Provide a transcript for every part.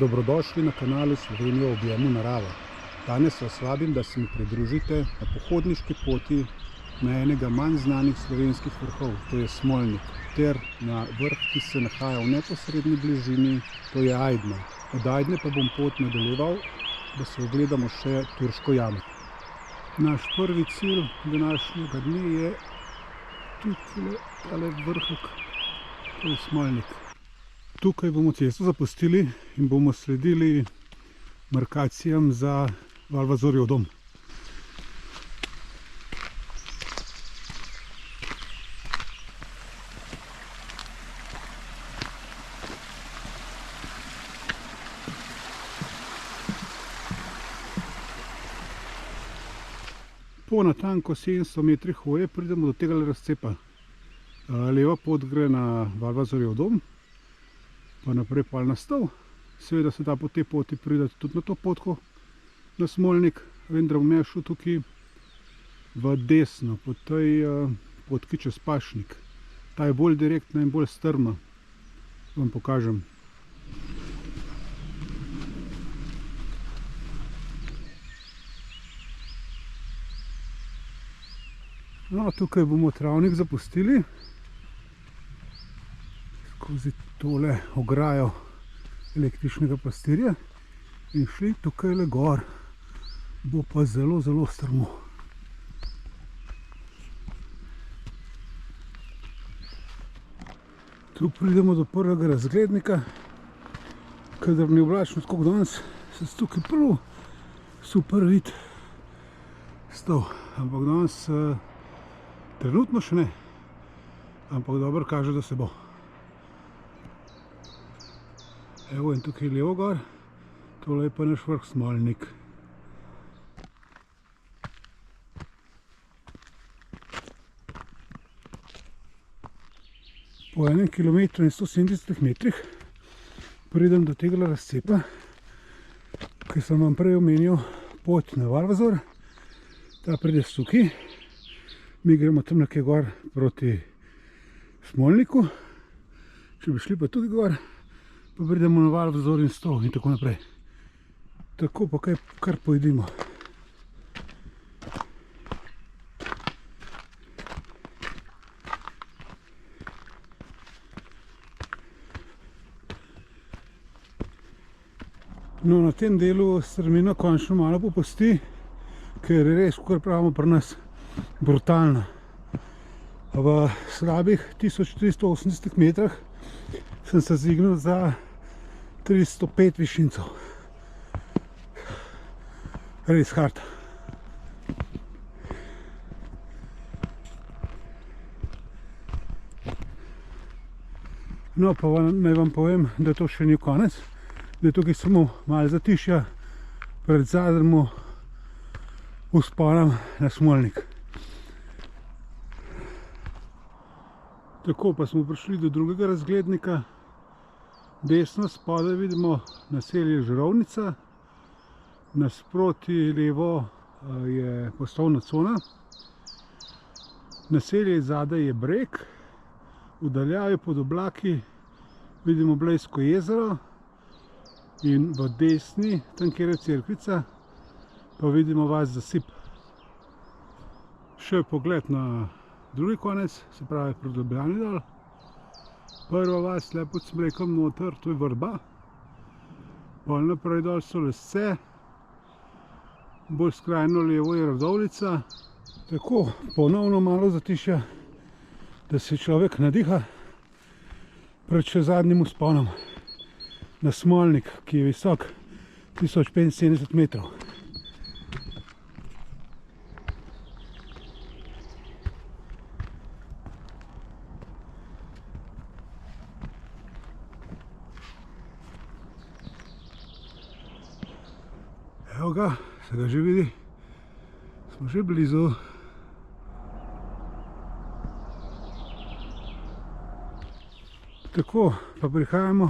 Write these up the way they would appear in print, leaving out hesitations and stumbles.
Dobrodošli na kanalu Slovenija v objemu narave. Danes vas vabim, da se mi pridružite na pohodniški poti na enega manj znanih slovenskih vrhov, to je Smolnik, ter na vrh, ki se nahaja v neposredni bližini, to je Ajdna. Od Ajdne pa bom pot nadaljeval, da se ogledamo še Turško jamo. Naš prvi cilj današnjega dne je tudi tale vrhek, to je Smolnik. Tukaj bomo cesto zapustili in bomo sledili markacijam za Valvazorjev dom. Po natanko 700 metrih hoje pridemo do tega razcepa. Leva pot gre na Valvazorjev dom, pa naprej pa na Stol. Seveda se da po tej poti priti tudi na to potko, na Smolnik, vendar bom šel tukaj v desno, po tej potki čez Pašnik. Ta je bolj direktna in bolj strma. Vam pokažem. No, tukaj bomo travnik zapustili skozi tole ograjo električnega pastirja in šli tukaj le gor. Bo pa zelo, zelo strmo. Tu pridemo do prvega razglednika. Kadar ni oblačno, tako kot danes, se tukaj prav super vid Stol. Ampak danes trenutno še ne, ampak dobro kaže, da se bo. Evo, in tukaj levo gor, tole je pa naš vrh Smolnik. Po 1 km in 170 metrih pridem do tega razcepa, ki sem vam prej omenil pot na Valvazor. Ta pride tukaj. Mi gremo tam nekaj gor proti Smolniku. Če bi šli pa tukaj gor, pa pridemo na Valvazor in Stol in tako naprej. Tako pa kar pojdimo. No, na tem delu strmina končno malo popusti, ker je res, kakor pravimo pri nas, brutalna. V slabih 1380 metrah sem se zignil za 305 višincev. Res hard. No, pa naj vam povem, da to še ni konec, da je tukaj samo malo zatišja pred zadnjim vzponom na Smolnik. Tako pa smo prišli do drugega razglednika. Desno spodaj vidimo naselje Žirovnica, nasproti levo je poslovna cona. Naselje zadaj je Breg, v daljavi pod oblaki vidimo Blejsko jezero in v desni, tam kjer je cerkvica, pa vidimo vas Zasip. Še pogled na drugi konec, se pravi pred Ljubljani dol. Prva vas, le pod Smrekom noter, to je Vrba. Pol naprej dol so Lesce, bolj skrajno levo je Radovljica. Tako, ponovno malo zatišja, da se človek nadiha pred še zadnjim vzponom na Smolnik, ki je visok 1075 metrov. Evo ga, se ga že vidi, smo že blizu. Tako, pa prihajamo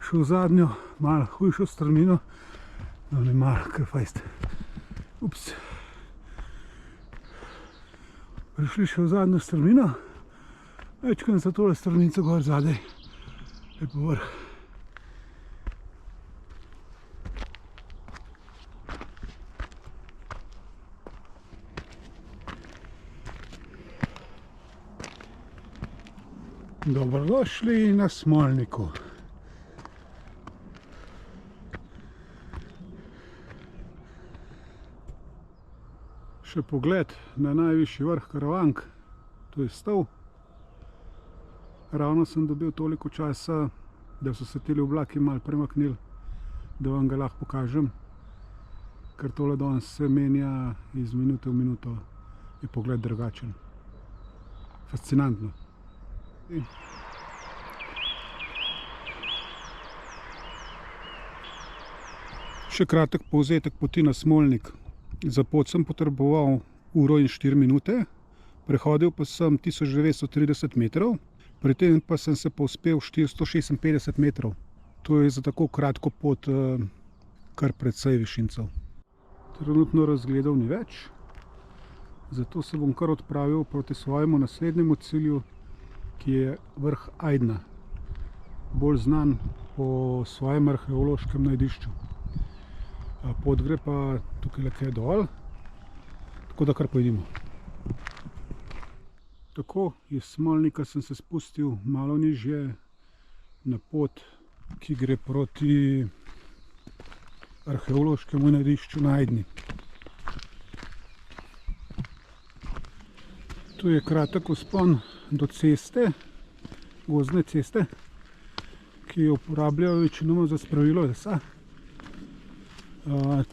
še v zadnjo, malo hujšo strmino, no ne malo, kar fajst. Ups. Prišli še v zadnjo strmino, večkrat za tole strminico gor zadaj, lepo vrh. Dobrodošli na Smolniku. Še pogled na najvišji vrh Karavank, to je Stol. Ravno sem dobil toliko časa, da so se teli oblaki malo premaknili, da vam ga lahko pokažem, ker tole danes se menja iz minute v minuto, je pogled drugačen. Fascinantno. Še kratek povzetek poti na Smolnik. Za pot sem potreboval 1 uro in 4 minute, prehodil pa sem 1930 metrov, pri tem pa sem se povzpel 456 metrov. To je za tako kratko pot kar precej višincev. Trenutno razgledov ni več, zato se bom kar odpravil proti svojemu naslednjemu cilju, ki je vrh Ajdna, bolj znan po svojem arheološkem najdišču. Pot gre pa tukaj nekaj dol, tako da kar pojdimo. Tako, iz Smolnika sem se spustil malo nižje na pot, ki gre proti arheološkemu najdišču na Ajdni. Tu je kratek vzpon do ceste, gozdne ceste, ki jo uporabljajo večinoma za spravilo lesa.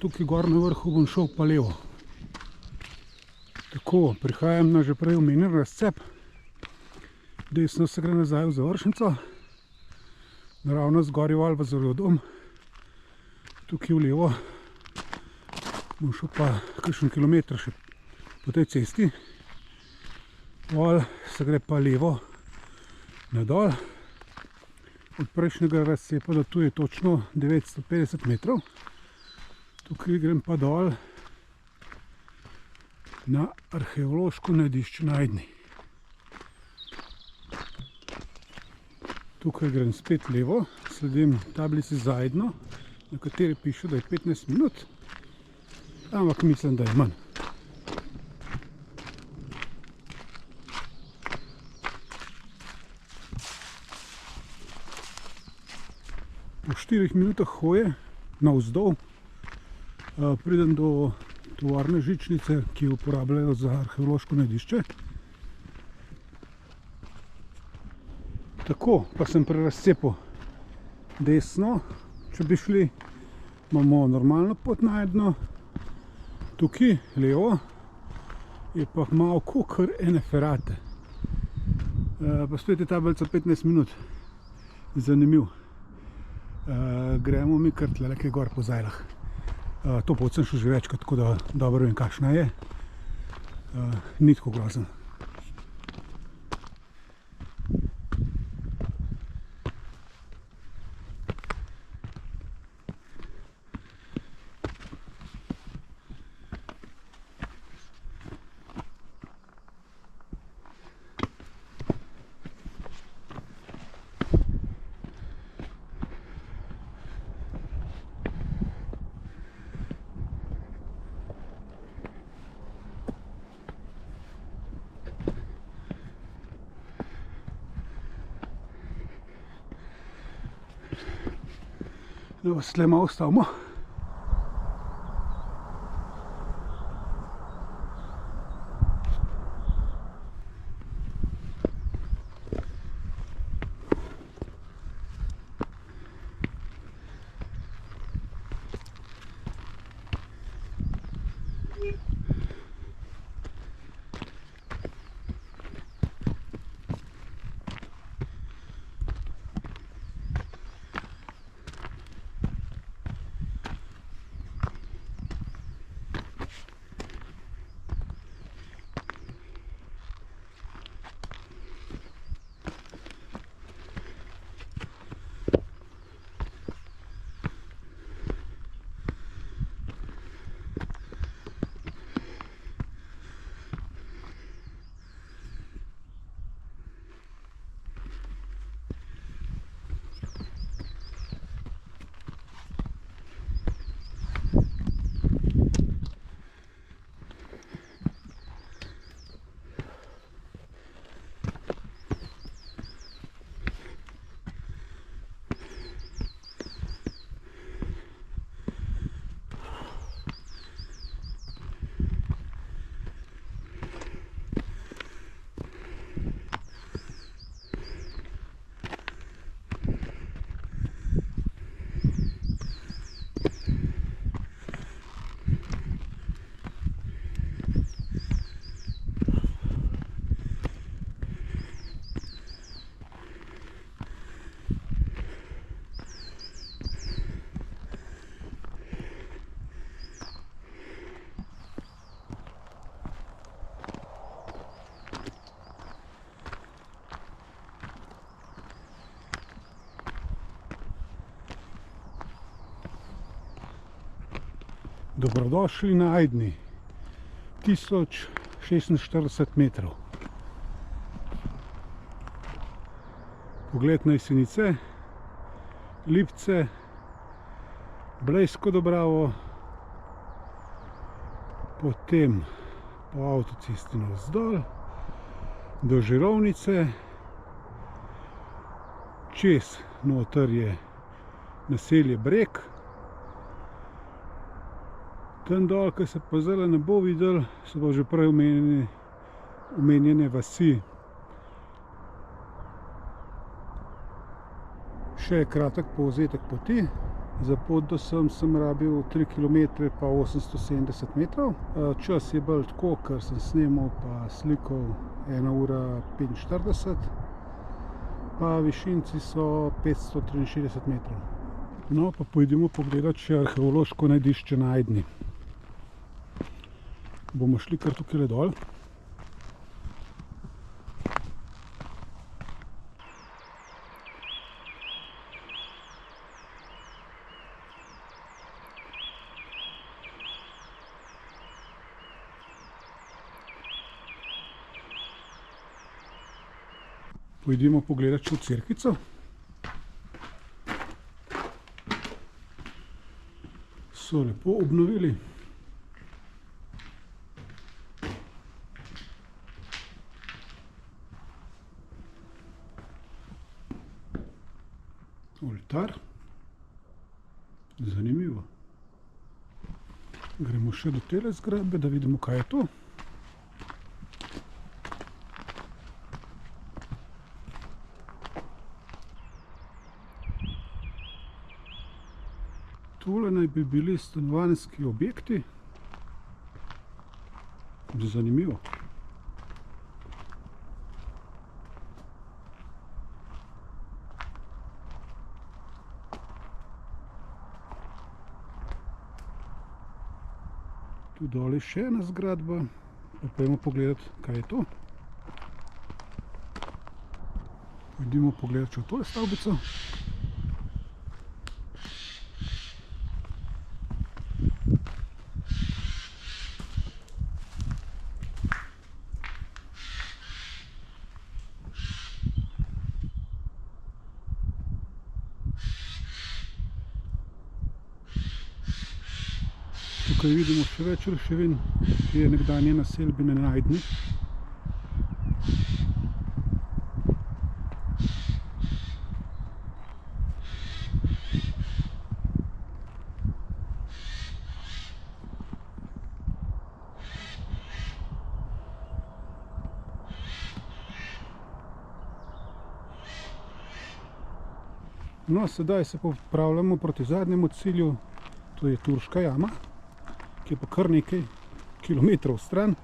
Tukaj gor na vrhu bom šel pa levo. Tako, prihajam na že prej omenjen razcep. Desno se gre nazaj v Završnico, naravnost gor je Valva Zorodom. Tukaj v levo bom šel pa kakšen kilometer še po tej cesti. Pol se gre pa levo nadol. Od prejšnjega razcepa do tu je točno 950 metrov. Tukaj grem pa dol na arheološko najdišče na Ajdni. Tukaj grem spet levo, sledim tablici za Ajdno, na kateri piše, da je 15 minut, ampak mislim, da je manj. Po 4 minutah hoje navzdol pridem do tovarne žičnice, ki jo uporabljajo za arheološko najdišče. Tako, pa sem pri razcepu desno, če bi šli, imamo normalno pot na Ajdno. Tukaj, levo, je pa malo kakor ene ferate. Pa spet je tablica 15 minut. Zanimiv. Gremo mi kar tle nekaj gor po Zajlah. To pot sem šel že večkrat, tako da dobro vem, kakšna je. Ni tako grozen. Da vas tle malo ustavimo. Dobrodošli na Ajdni, 1046 metrov. Pogled na Jesenice, Lipce, Blejsko Dobravo, potem po avtocesti navzdol do Žirovnice, čez noter je naselje Breg, tam dol, ki se pa zdaj ne bo videl, so pa že prej omenjene vasi. Še kratek povzetek poti. Za pot do sem rabil 3 km pa 870 metrov. Čas je bolj tako, ker sem snemal pa slikal 1 ura 45, pa višinci so 563 metrov. No, pa pojdimo pogledati še arheološko najdišče na Ajdni. Bomo šli kar tukaj dol. Pojdimo pogledati še v cerkvico. So lepo obnovili. Oltar. Zanimivo. Gremo še do tele zgradbe, da vidimo, kaj je to. Tole naj bi bili stanovanjski objekti. Zanimivo. Tu dol je še ena zgradba. Pa pojdimo pogledati, kaj je to. Pojdimo pogledati še v tole stavbico. Tukaj vidimo še več ruševin, ki je nekdanje naselbine na Ajdni. No, sedaj se popravljamo proti zadnjemu cilju, to je Turška jama, ki je pa kar nekaj kilometrov stran.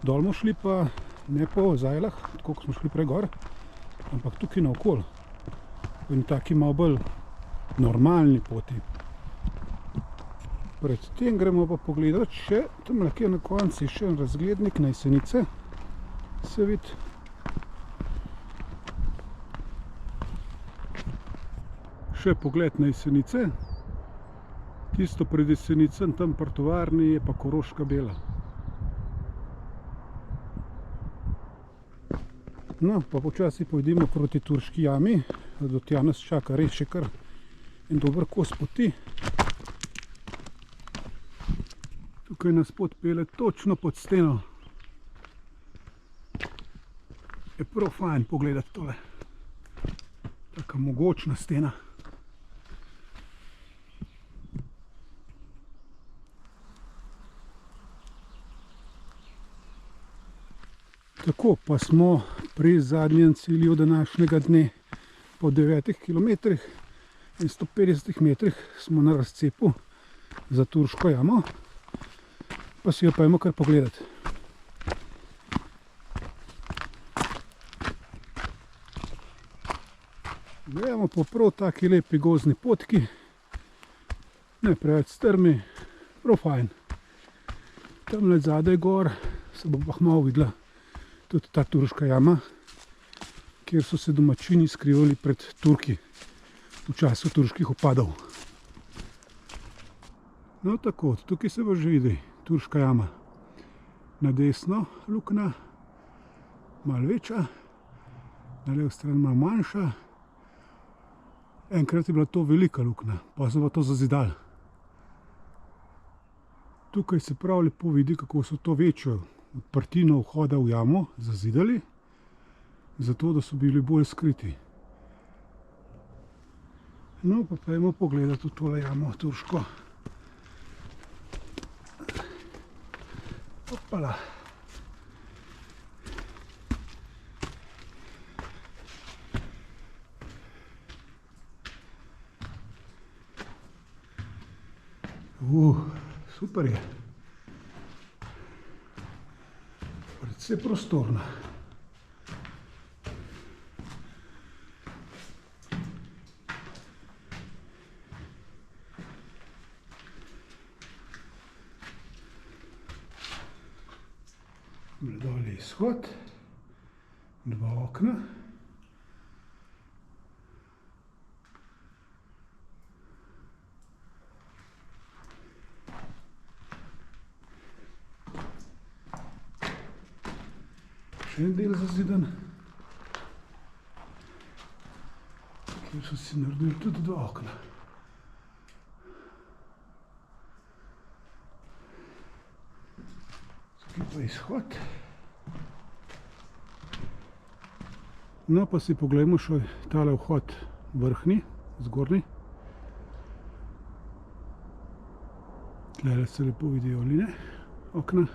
Dol bomo šli pa ne po Zajlah, tako kot smo šli prej gor, ampak tukaj naokoli. Po eni taki malo bolj normalni poti. Predtem gremo pa pogledati še, tam nekje na konci še en razglednik na Jesenice, se vidi. Še pogled na Jesenice. Tisto pred Jesenicem, tam pri tovarni, je pa Koroška Bela. No, pa počasi pojdimo proti Turški jami. Do tja nas čaka res še kar en dober kos poti. Tukaj nas pot pelje točno pod steno. Je prav fajn pogledati tole. Taka mogočna stena. Tako, pa smo pri zadnjem cilju današnjega dne. Po 9 km in 150 metrih smo na razcepu za Turško jamo. Pa si jo pojmo kar pogledati. Gremo po prav taki lepi gozdni potki. Ne preveč strmi, prav fajn. Tamle zadaj gor se bo pa malo videla tudi ta Turška jama, kjer so se domačini skrivali pred Turki v času turških upadov. No tako, tukaj se bo že vidi turška jama. Na desno luknja, malo večja, na levo stran malo manjša. Enkrat je bila to velika luknja, pa so pa to zazidali. Tukaj se prav lepo vidi, kako so to večjo odprtino vhoda v jamo zazidali, zato da so bili bolj skriti. No, pa pojdimo pogledati v tole jamo turško. Opala. Super je. Precej prostorna. Dol je izhod, 2 okna. Še en del zazidan, kjer so si naredili tudi 2 okna. Tukaj pa izhod. No, pa si poglejmo še tale vhod vrhnji, zgornji. Tlele se lepo vidijo line, okna.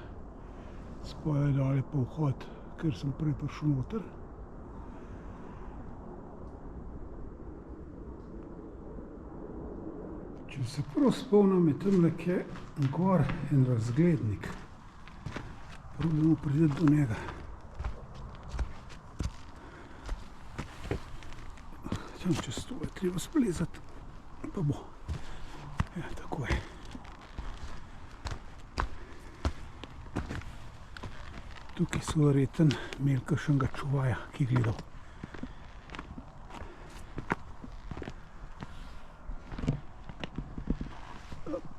Spodaj dole pa vhod, ker sem prej prišel noter. Če se prav spomnim, je tamle kje gor en razglednik. Probamo priti do njega. Tam čez to je treba splezati, pa bo. Ja, tako je. Tukaj so verjetno imeli kakšnega čuvaja, ki je gledal.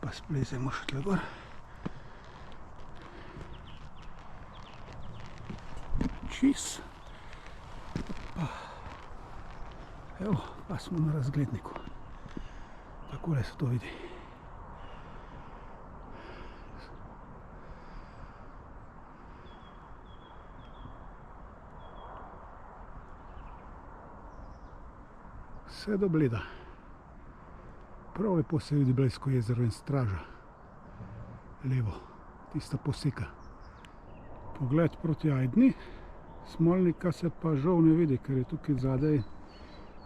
Pa splezemo še tle gor. Čis. Evo, pa smo na razgledniku. Takole se to vidi. Vse do Bleda. Prav lepo se vidi Blejsko jezero in Straža. Levo, tista poseka. Pogled proti Ajdni. Smolnika se pa žal ne vidi, ker je tukaj zadaj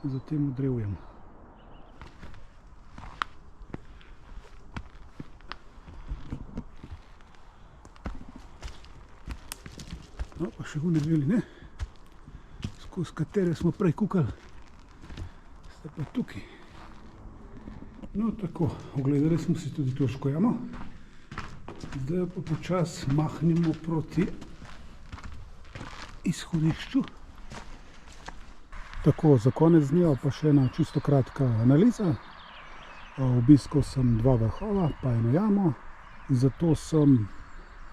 za tem drevjem. No, pa še one dve line, skozi katere smo prej kukali. Ste pa tukaj. No, tako, ogledali smo si tudi turško jamo. Zdaj pa počas mahnemo proti izhodišču. Tako, za konec dneva pa še ena čisto kratka analiza. Obiskal sem 2 vrhova, pa 1 jamo. Zato sem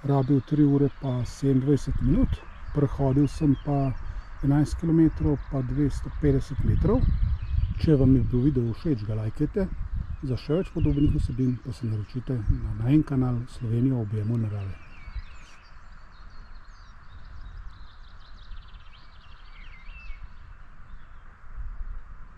rabil 3 ure pa 27 minut. Prehodil sem pa 11 km pa 250 metrov. Če vam je bil video všeč, ga lajkajte. Za še več podobnih vsebin pa se naročite na najin kanal Slovenija v objemu narave.